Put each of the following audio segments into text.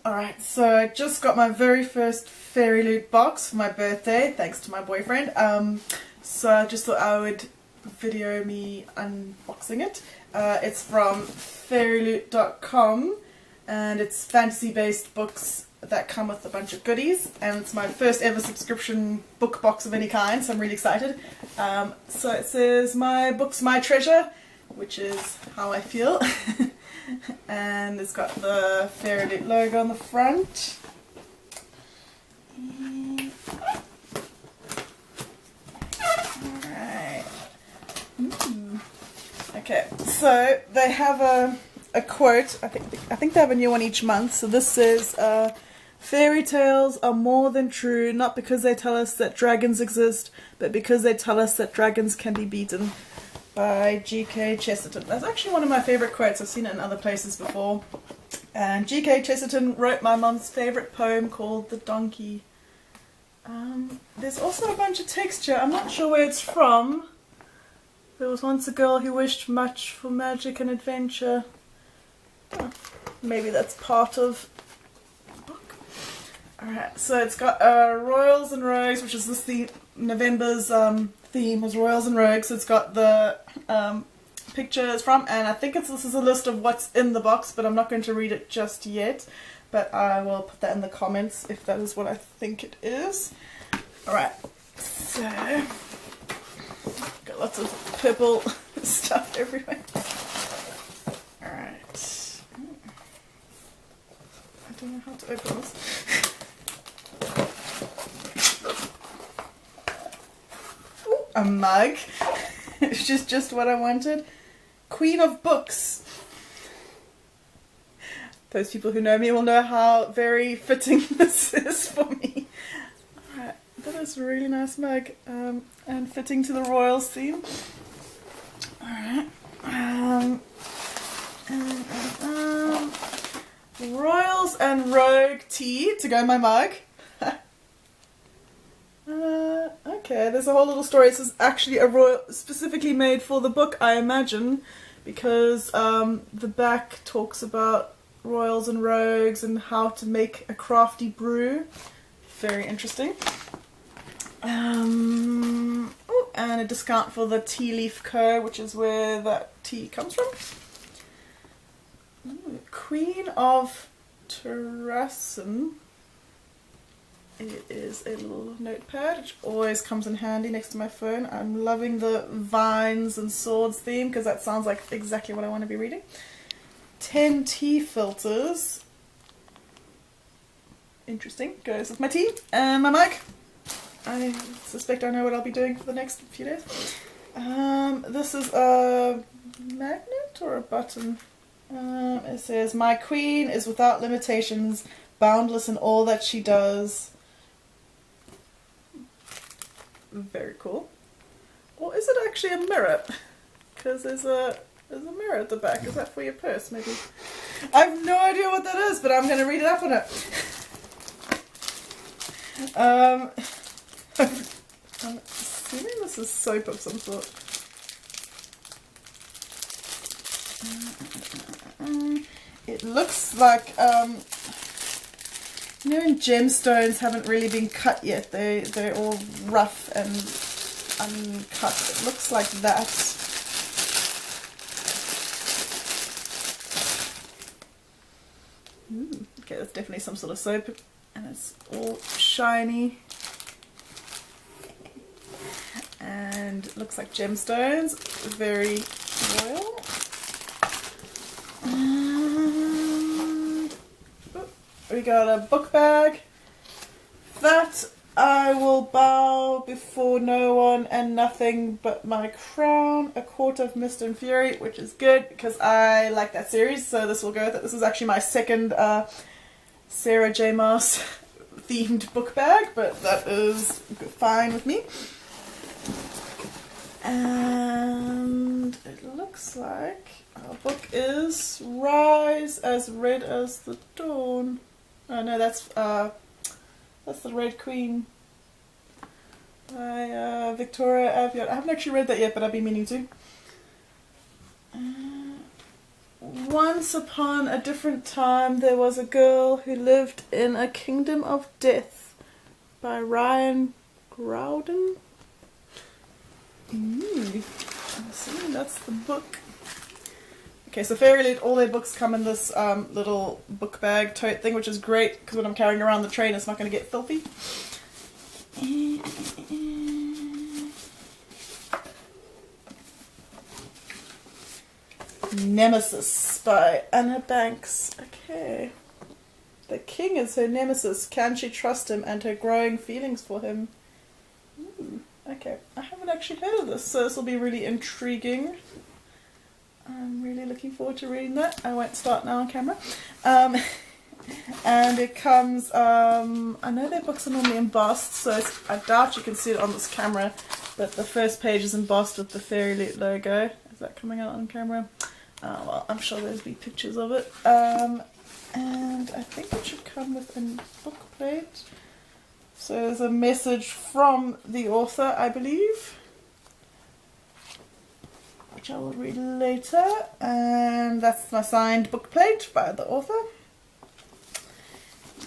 Alright, so I just got my very first FairyLoot box for my birthday, thanks to my boyfriend. So I just thought I would video me unboxing it. It's from FairyLoot.com and it's fantasy-based books that come with a bunch of goodies, and it's my first ever subscription book box of any kind, so I'm really excited. So it says, "My book's my treasure," which is how I feel. And it's got the FairyLoot logo on the front. Alright. Okay, so they have a quote. I think they have a new one each month. So this says, "Fairy tales are more than true, not because they tell us that dragons exist, but because they tell us that dragons can be beaten." By G.K. Chesterton. That's actually one of my favourite quotes. I've seen it in other places before. And G.K. Chesterton wrote my mum's favourite poem called The Donkey. There's also a bunch of texture. I'm not sure where it's from. There was once a girl who wished much for magic and adventure. Oh, maybe that's part of the book. Alright, so it's got Royals and Rogues, which is November's theme was Royals and Rogues. So it's got the pictures from, and I think this is a list of what's in the box, but I'm not going to read it just yet. But I will put that in the comments if that is what I think it is. Alright, so got lots of purple stuff everywhere. Alright. I don't know how to open this. A mug, which is just what I wanted. Queen of Books. Those people who know me will know how very fitting this is for me. Alright, that is a really nice mug, and fitting to the Royals theme. Alright. Royals and Rogue tea to go in my mug. Okay, there's a whole little story. This is actually a royal, specifically made for the book, I imagine, because the back talks about royals and rogues and how to make a crafty brew. Very interesting. Oh, and a discount for the Tea Leaf Co., which is where that tea comes from. Ooh, Queen of Terrassen. It is a little notepad, which always comes in handy next to my phone. I'm loving the vines and swords theme because that sounds like exactly what I want to be reading. 10 tea filters. Interesting. Goes with my tea and my mug. I suspect I know what I'll be doing for the next few days. This is a magnet or a button. It says, "My queen is without limitations, boundless in all that she does." Very cool. Or is it actually a mirror? Because there's a mirror at the back. Is that for your purse, maybe? I have no idea what that is, but I'm going to read it up on it. I'm assuming this is soap of some sort. It looks like, you know, when gemstones haven't really been cut yet, they're all rough and uncut. It looks like that. Okay, that's definitely some sort of soap, and it's all shiny. And it looks like gemstones, very royal. We got a book bag. That I will bow before no one and nothing but my crown. A Court of Mist and Fury, which is good because I like that series, so this will go with it. This is actually my second Sarah J. Maas themed book bag, but that is fine with me. And it looks like our book is Rise as Red as the Dawn. Oh no, that's the Red Queen by Victoria Aveyard. I haven't actually read that yet, but I've been meaning to. Once upon a different time, there was a girl who lived in a kingdom of death by Ryan Groudon. I'm assuming that's the book. Okay, so FairyLoot, all their books come in this little book bag tote thing, which is great because when I'm carrying around the train, it's not going to get filthy. Nemesis by Anna Banks. Okay. The king is her nemesis. Can she trust him and her growing feelings for him? Okay. I haven't actually heard of this, so this will be really intriguing. I'm really looking forward to reading that. I won't start now on camera. And it comes, I know their books are normally embossed, so I doubt you can see it on this camera, but the first page is embossed with the FairyLoot logo. Is that coming out on camera? Well, I'm sure there'll be pictures of it. And I think it should come with a book plate. So there's a message from the author, I believe, which I will read later. And that's my signed book plate by the author.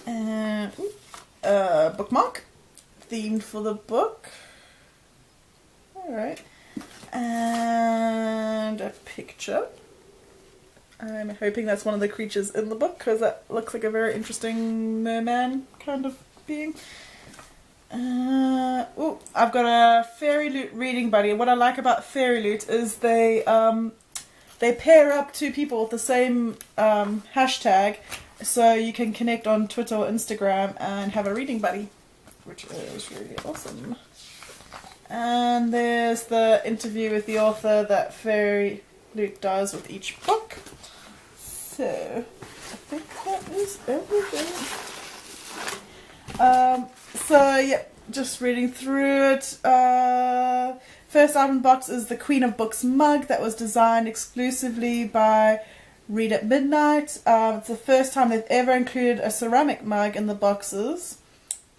And a bookmark themed for the book. Alright. And a picture. I'm hoping that's one of the creatures in the book because that looks like a very interesting merman kind of being. I've got a FairyLoot reading buddy. What I like about FairyLoot is they pair up two people with the same hashtag, so you can connect on Twitter or Instagram and have a reading buddy, which is really awesome. And there's the interview with the author that FairyLoot does with each book. So, I think that is everything. So, yeah, just reading through it. First out in the box is the Queen of Books mug that was designed exclusively by Read at Midnight. It's the first time they've ever included a ceramic mug in the boxes.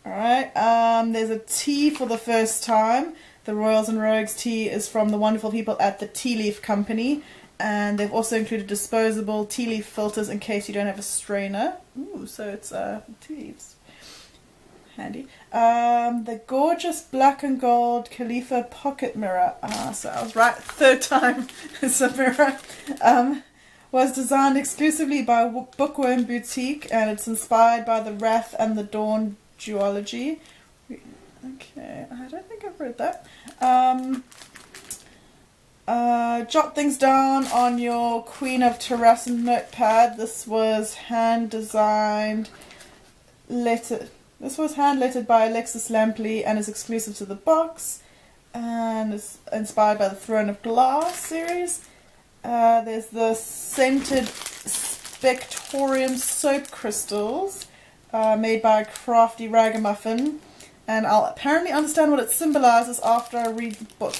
Alright, there's a tea for the first time. The Royals and Rogues tea is from the wonderful people at the Tea Leaf Company. And they've also included disposable tea leaf filters in case you don't have a strainer. Ooh, so it's tea leaves. Handy. The gorgeous black and gold Khalifa pocket mirror. So I was right, third time it's a mirror. Was designed exclusively by Bookworm Boutique, and it's inspired by the Wrath and the Dawn duology. Okay, I don't think I've read that. Jot things down on your Queen of Terrassen notepad. This was hand-designed lettered. This was hand-lettered by Alexis Lampley and is exclusive to the box, and is inspired by the Throne of Glass series. There's the scented Spectorium soap crystals made by Crafty Ragamuffin, and I'll apparently understand what it symbolizes after I read the book.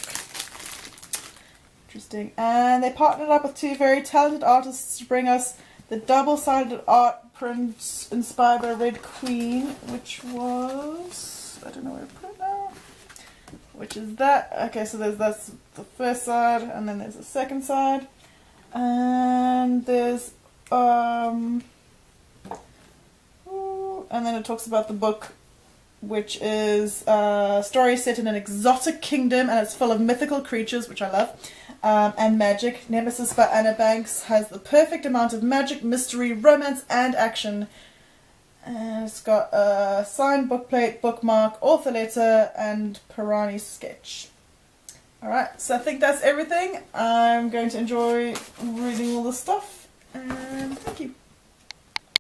Interesting. And they partnered up with two very talented artists to bring us the double-sided art print inspired by Red Queen, which was, I don't know where to put it now, which is that. Okay, so that's the first side, and then there's the second side, and there's and then it talks about the book, which is a story set in an exotic kingdom, and it's full of mythical creatures, which I love, and magic. Nemesis by Anna Banks has the perfect amount of magic, mystery, romance, and action. And it's got a signed bookplate, bookmark, author letter, and Pirani sketch. Alright, so I think that's everything. I'm going to enjoy reading all this stuff, and thank you.